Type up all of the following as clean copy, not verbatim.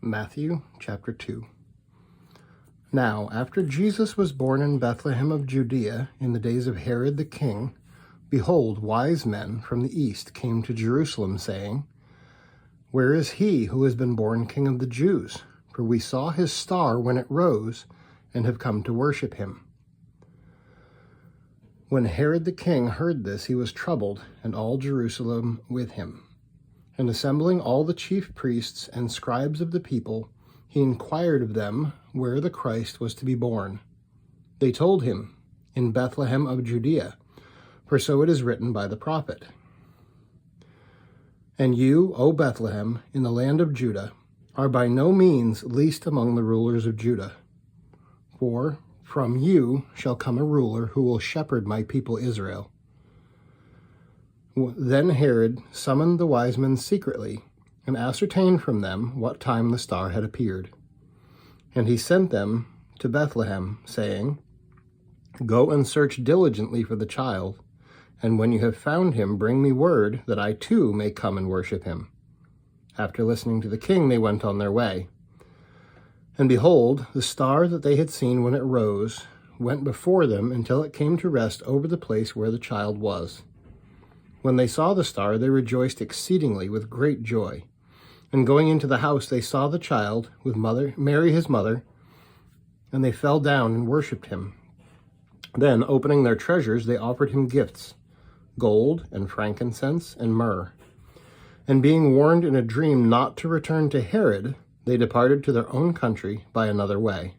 Matthew chapter 2. Now, after Jesus was born in Bethlehem of Judea in the days of Herod the king, behold, wise men from the east came to Jerusalem, saying, Where is he who has been born King of the Jews? For we saw his star when it rose, and have come to worship him. When Herod the king heard this, he was troubled, and all Jerusalem with him. And assembling all the chief priests and scribes of the people, he inquired of them where the Christ was to be born. They told him, In Bethlehem of Judea, for so it is written by the prophet. And you, O Bethlehem, in the land of Judah, are by no means least among the rulers of Judah. For from you shall come a ruler who will shepherd my people Israel. Then Herod summoned the wise men secretly, and ascertained from them what time the star had appeared. And he sent them to Bethlehem, saying, Go and search diligently for the child, and when you have found him, bring me word, that I too may come and worship him. After listening to the king, they went on their way. And behold, the star that they had seen when it rose went before them until it came to rest over the place where the child was. When they saw the star, they rejoiced exceedingly with great joy. And going into the house, they saw the child with Mary his mother, and they fell down and worshipped him. Then, opening their treasures, they offered him gifts, gold and frankincense and myrrh. And being warned in a dream not to return to Herod, they departed to their own country by another way.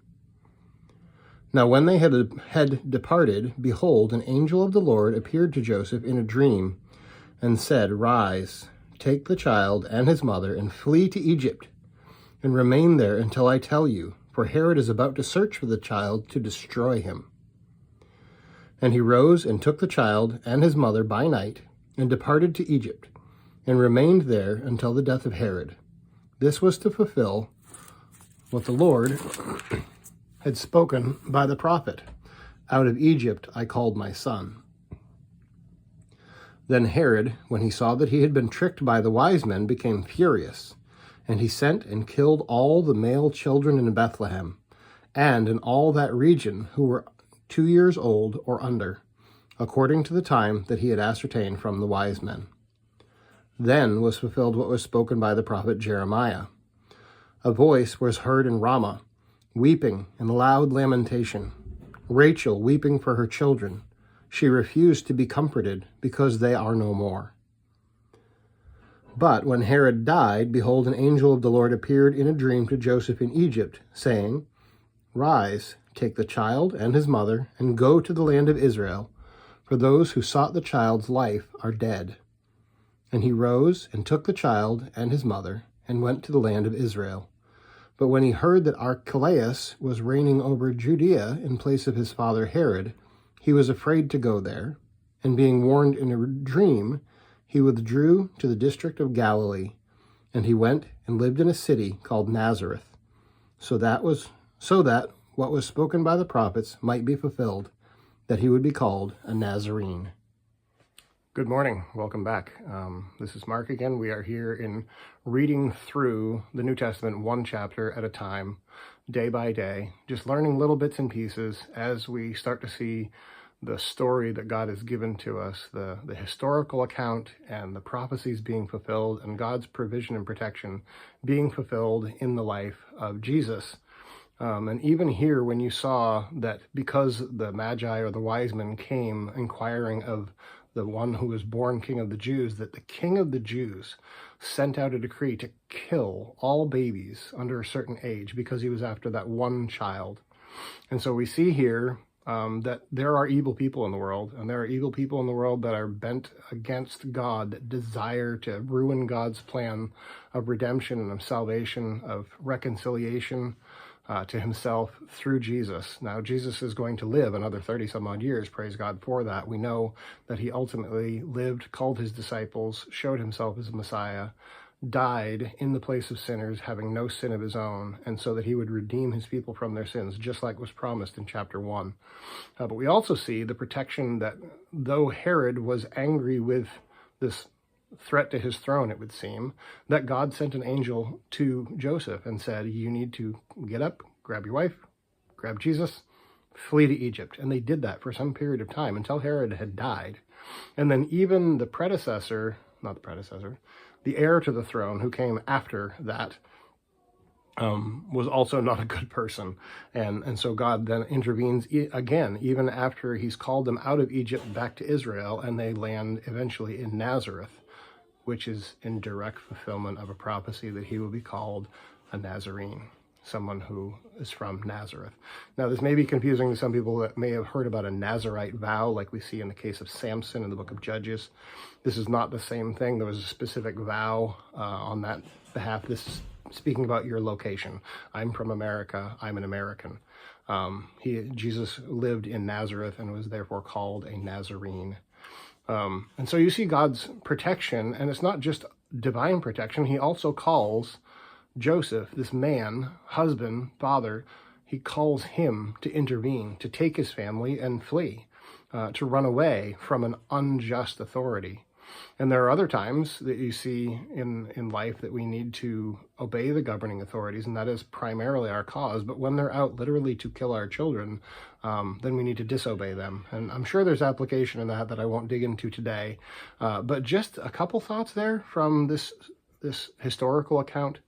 Now when they had departed, behold, an angel of the Lord appeared to Joseph in a dream, and said, Rise, take the child and his mother, and flee to Egypt, and remain there until I tell you, for Herod is about to search for the child to destroy him. And he rose and took the child and his mother by night, and departed to Egypt, and remained there until the death of Herod. This was to fulfill what the Lord had spoken by the prophet, Out of Egypt I called my son. Then Herod, when he saw that he had been tricked by the wise men, became furious, and he sent and killed all the male children in Bethlehem, and in all that region who were 2 years old or under, according to the time that he had ascertained from the wise men. Then was fulfilled what was spoken by the prophet Jeremiah. A voice was heard in Ramah, weeping and loud lamentation, Rachel weeping for her children. She refused to be comforted, because they are no more. But when Herod died, behold, an angel of the Lord appeared in a dream to Joseph in Egypt, saying, Rise, take the child and his mother, and go to the land of Israel, for those who sought the child's life are dead. And he rose and took the child and his mother, and went to the land of Israel. But when he heard that Archelaus was reigning over Judea in place of his father Herod, he was afraid to go there, and being warned in a dream, he withdrew to the district of Galilee, and he went and lived in a city called Nazareth, so that what was spoken by the prophets might be fulfilled, that he would be called a Nazarene. Good morning. Welcome back. This is Mark again. We are here in reading through the New Testament one chapter at a time, day by day, just learning little bits and pieces as we start to see the story that God has given to us, the historical account and the prophecies being fulfilled, and God's provision and protection being fulfilled in the life of Jesus. And even here, when you saw that because the Magi or the wise men came inquiring of the one who was born King of the Jews, that the King of the Jews sent out a decree to kill all babies under a certain age because he was after that one child. And so we see here that there are evil people in the world, and there are evil people in the world that are bent against God, that desire to ruin God's plan of redemption and of salvation, of reconciliation to himself through Jesus. Now, Jesus is going to live another 30 some odd years. Praise God for that. We know that he ultimately lived, called his disciples, showed himself as a Messiah, died in the place of sinners, having no sin of his own, and so that he would redeem his people from their sins, just like was promised in chapter 1. But we also see the protection that though Herod was angry with this threat to his throne, it would seem, that God sent an angel to Joseph and said, you need to get up, grab your wife, grab Jesus, flee to Egypt. And they did that for some period of time until Herod had died. And then even the heir to the throne who came after that, was also not a good person. And so God then intervenes again, even after he's called them out of Egypt back to Israel, and they land eventually in Nazareth, which is in direct fulfillment of a prophecy that he will be called a Nazarene, someone who is from Nazareth. Now, this may be confusing to some people that may have heard about a Nazarite vow, like we see in the case of Samson in the book of Judges. This is not the same thing. There was a specific vow on that behalf. This is speaking about your location. I'm from America. I'm an American. Jesus lived in Nazareth and was therefore called a Nazarene. And so you see God's protection, and it's not just divine protection. He also calls Joseph, this man, husband, father, he calls him to intervene, to take his family and flee, to run away from an unjust authority. And there are other times that you see in life that we need to obey the governing authorities, and that is primarily our cause. But when they're out literally to kill our children, then we need to disobey them. And I'm sure there's application in that I won't dig into today. But just a couple thoughts there from this historical account,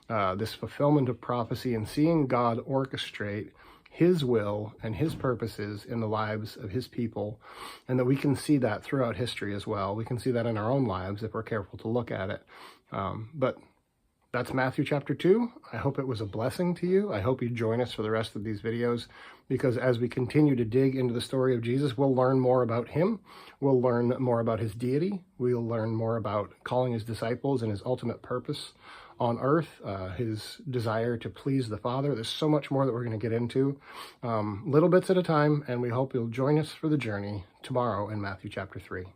this fulfillment of prophecy, and seeing God orchestrate his will and his purposes in the lives of his people, and that we can see that throughout history as well. We can see that in our own lives if we're careful to look at it. But that's Matthew chapter 2. I hope it was a blessing to you. I hope you join us for the rest of these videos, because as we continue to dig into the story of Jesus, we'll learn more about him. We'll learn more about his deity. We'll learn more about calling his disciples and his ultimate purpose on earth, his desire to please the Father. There's so much more that we're going to get into, little bits at a time, and we hope you'll join us for the journey tomorrow in Matthew chapter 3.